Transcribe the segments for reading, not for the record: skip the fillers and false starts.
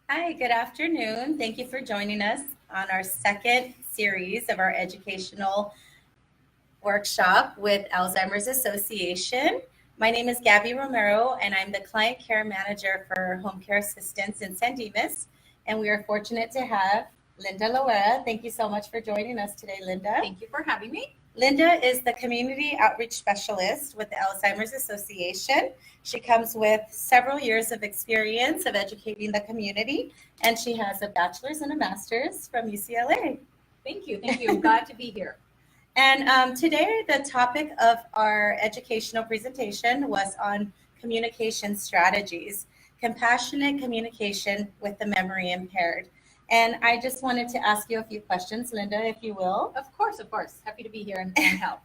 Hi, good afternoon. Thank you for joining us on our second series of our educational workshop with Alzheimer's Association. My name is Gaby Romero, and I'm the Client Care Manager for Home Care Assistance in San Dimas. And we are fortunate to have Linda Loera. Thank you so much for joining us today, Linda. Thank you for having me. Linda is the Community Outreach Specialist with the Alzheimer's Association. She comes with several years of experience of educating the community, and she has a bachelor's and a master's from UCLA. Thank you. Thank you. I'm glad to be here. And today, the topic of our educational presentation was on communication strategies, compassionate communication with the memory impaired. And I just wanted to ask you a few questions, Linda, if you will. Of course. Happy to be here and help.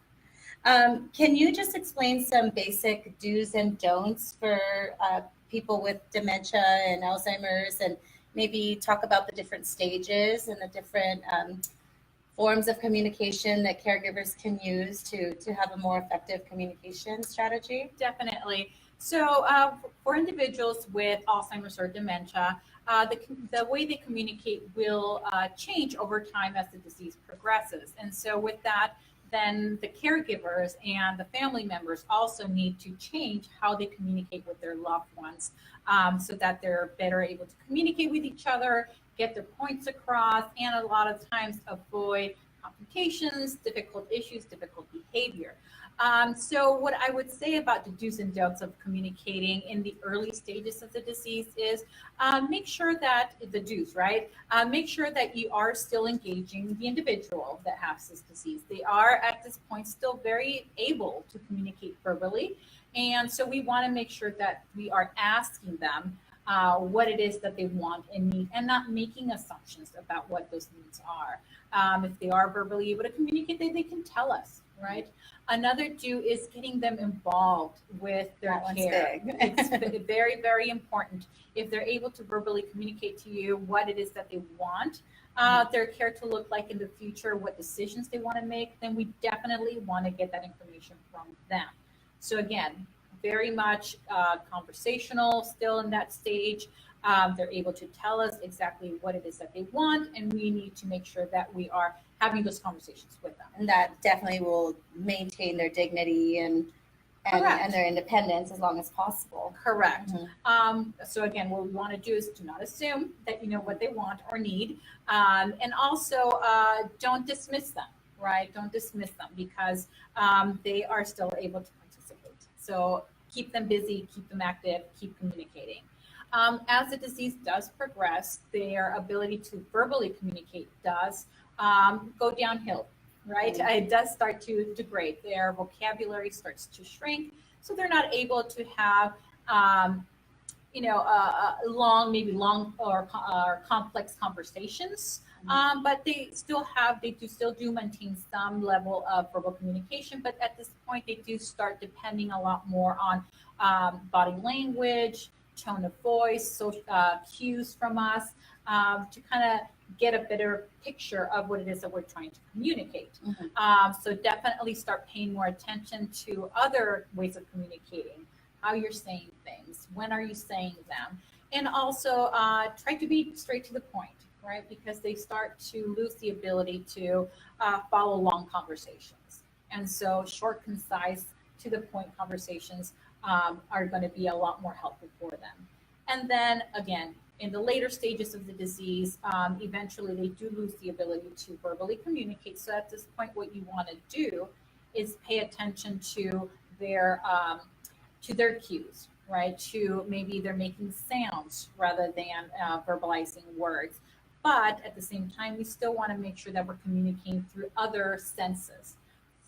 Can you just explain some basic do's and don'ts for people with dementia and Alzheimer's, and maybe talk about the different stages and the different forms of communication that caregivers can use to have a more effective communication strategy? Definitely. So for individuals with Alzheimer's or dementia, the way they communicate will change over time as the disease progresses. And so with that, then the caregivers and the family members also need to change how they communicate with their loved ones, so that they're better able to communicate with each other, get their points across, and a lot of times avoid complications, difficult issues, difficult behavior. So what I would say about the do's and don'ts of communicating in the early stages of the disease is make sure that the do's, right? Make sure that you are still engaging the individual that has this disease. They are at this point still very able to communicate verbally. And so we want to make sure that we are asking them what it is that they want and need, and not making assumptions about what those needs are. If they are verbally able to communicate, they can tell us, right? Another do is getting them involved with their care. It's very, very important. If they're able to verbally communicate to you what it is that they want their care to look like in the future, what decisions they want to make, then we definitely want to get that information from them. So again, very much conversational still in that stage. They're able to tell us exactly what it is that they want, and we need to make sure that we are having those conversations with them. And that definitely will maintain their dignity and their independence as long as possible. Correct. So again, what we want to do is do not assume that you know what they want or need, and also don't dismiss them, right? Don't dismiss them because they are still able to participate. So keep them busy, keep them active, keep communicating. As the disease does progress, their ability to verbally communicate does go downhill, right? It does start to degrade. Their vocabulary starts to shrink, so they're not able to have, long or complex conversations. But they still do maintain some level of verbal communication. But at this point, they do start depending a lot more on body language, tone of voice, social cues from us, to kind of get a better picture of what it is that we're trying to communicate. So definitely start paying more attention to other ways of communicating, how you're saying things, when are you saying them, and also try to be straight to the point, right? Because they start to lose the ability to follow long conversations. And so short, concise, to the point conversations are going to be a lot more helpful for them. And then again, in the later stages of the disease, eventually they do lose the ability to verbally communicate. So at this point, what you want to do is pay attention to their cues, right? To maybe they're making sounds rather than verbalizing words. But at the same time, we still want to make sure that we're communicating through other senses.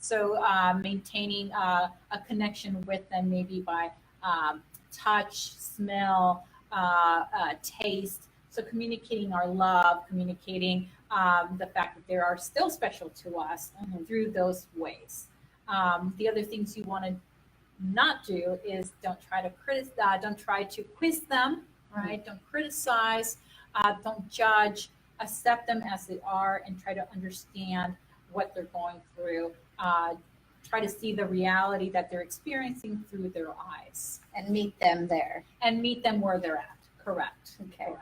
So maintaining a connection with them, maybe by touch, smell, taste. So communicating our love, communicating the fact that they are still special to us through those ways. The other things you want to not do is don't try to quiz them, right? Don't criticize, don't judge, accept them as they are, and try to understand what they're going through. try to see the reality that they're experiencing through their eyes And meet them there. and meet them where they're at. Correct. Okay. Correct.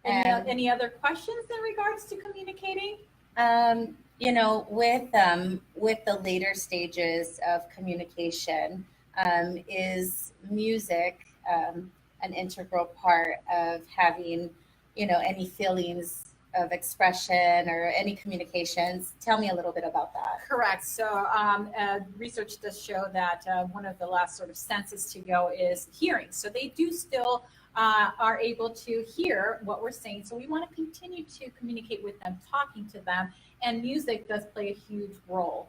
And- Any other questions in regards to communicating? With the later stages of communication, is music an integral part of having, any feelings of expression or any communications? Tell me a little bit about that. Correct. So research does show that one of the last sort of senses to go is hearing. So they do still are able to hear what we're saying. So we want to continue to communicate with them, talking to them. And music does play a huge role.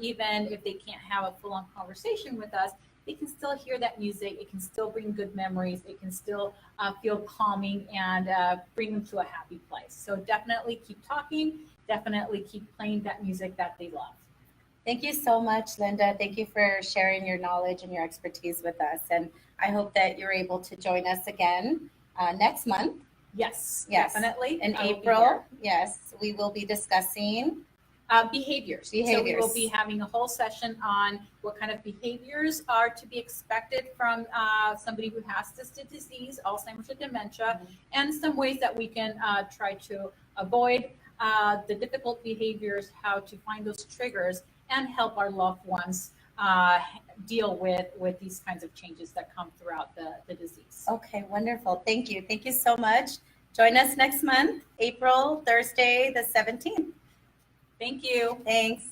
Even if they can't have a full-on conversation with us, they can still hear that music. It can still bring good memories. It can still feel calming and bring them to a happy place. So definitely keep talking. Definitely keep playing that music that they love. Thank you so much, Linda. Thank you for sharing your knowledge and your expertise with us. And I hope that you're able to join us again next month. Yes, Yes. definitely. In I will be April, here. yes, we will be discussing Behaviors. So we Behaviors. will be having a whole session on what kind of behaviors are to be expected from somebody who has this disease, Alzheimer's or dementia, and some ways that we can try to avoid the difficult behaviors, how to find those triggers, and help our loved ones deal with these kinds of changes that come throughout the disease. Okay, wonderful. Thank you. Thank you so much. Join us next month, April, Thursday, the 17th. Thank you. Thanks.